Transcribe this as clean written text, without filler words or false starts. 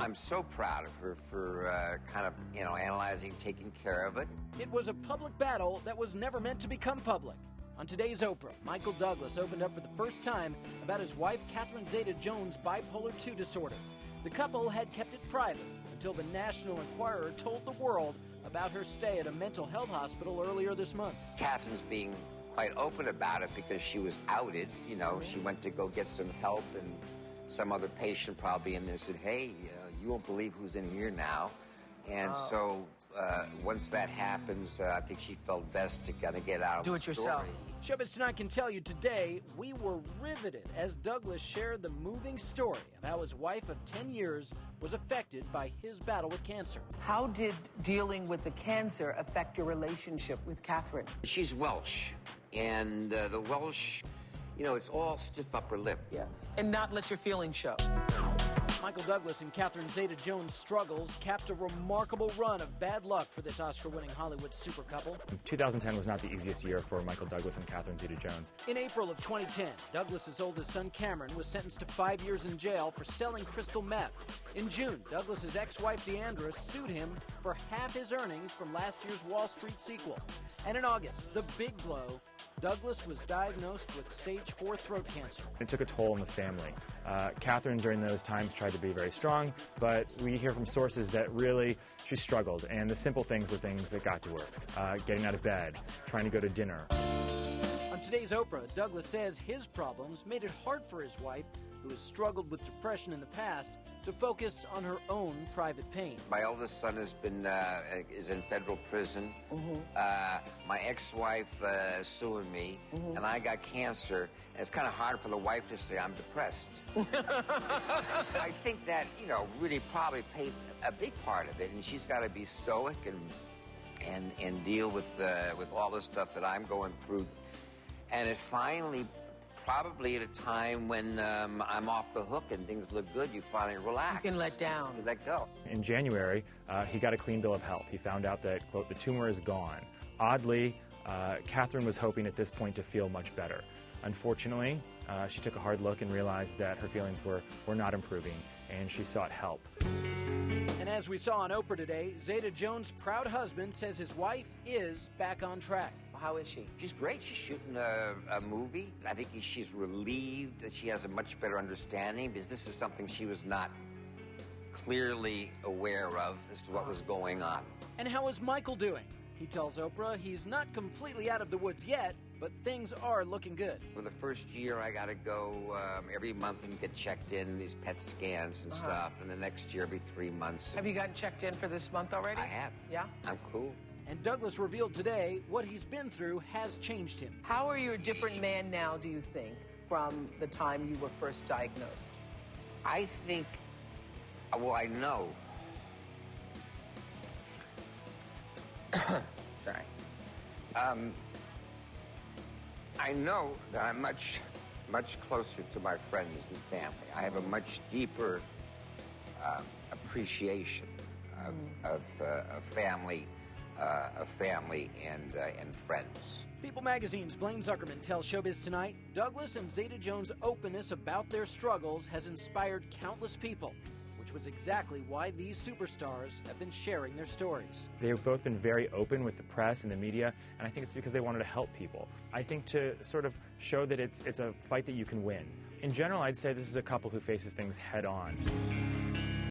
I'm so proud of her for kind of, analyzing, taking care of it. It was a public battle that was never meant to become public. On today's Oprah, Michael Douglas opened up for the first time about his wife, Catherine Zeta Jones' bipolar II disorder. The couple had kept it private until the National Enquirer told the world about her stay at a mental health hospital earlier this month. Catherine's being quite open about it because she was outed. She went to go get some help, and some other patient probably in there said, hey, you won't believe who's in here now. And so once that happens, I think she felt best to kind of get out of Do it yourself. Showbiz Tonight can tell you today we were riveted as Douglas shared the moving story of how his wife of 10 years was affected by his battle with cancer. How did dealing with the cancer affect your relationship with Catherine? She's Welsh, and the Welsh, it's all stiff upper lip. Yeah. And not let your feelings show. Michael Douglas and Catherine Zeta Jones' struggles capped a remarkable run of bad luck for this Oscar-winning Hollywood super couple. 2010 was not the easiest year for Michael Douglas and Catherine Zeta Jones. In April of 2010, Douglas's oldest son Cameron was sentenced to 5 years in jail for selling crystal meth. In June, Douglas's ex-wife Deandra sued him for half his earnings from last year's Wall Street sequel. And in August, the big blow, Douglas was diagnosed with stage 4 throat cancer. It took a toll on the family. Catherine, during those times, tried to be very strong, but we hear from sources that really she struggled, and the simple things were things that got to her. Getting out of bed, trying to go to dinner. On today's Oprah, Douglas says his problems made it hard for his wife, who has struggled with depression in the past, to focus on her own private pain. My oldest son is in federal prison. My ex-wife is suing me, and I got cancer. And it's kind of hard for the wife to say I'm depressed. I think that really probably played a big part of it, and she's got to be stoic and deal with all the stuff that I'm going through. And it finally, probably at a time when I'm off the hook and things look good, you finally relax. You can let down. You let go. In January, he got a clean bill of health. He found out that, quote, the tumor is gone. Oddly, Catherine was hoping at this point to feel much better. Unfortunately, she took a hard look and realized that her feelings were not improving, and she sought help. And as we saw on Oprah today, Zeta Jones' proud husband says his wife is back on track. How is she? She's great. She's shooting a movie. I think she's relieved that she has a much better understanding, because this is something she was not clearly aware of as to what was going on. And how is Michael doing? He tells Oprah he's not completely out of the woods yet, but things are looking good. For the first year, I got to go every month and get checked in, these PET scans and stuff, and the next year, every 3 months. Have you gotten checked in for this month already? I have. Yeah? I'm cool. And Douglas revealed today what he's been through has changed him. How are you a different man now, do you think, from the time you were first diagnosed? I think, well, I know. Sorry. I know that I'm much closer to my friends and family. I have a much deeper appreciation of family and friends. People Magazine's Blaine Zuckerman tells Showbiz Tonight, Douglas and Zeta Jones' openness about their struggles has inspired countless people, which was exactly why these superstars have been sharing their stories. They've both been very open with the press and the media, and I think it's because they wanted to help people. I think to sort of show that it's a fight that you can win. In general, I'd say this is a couple who faces things head on.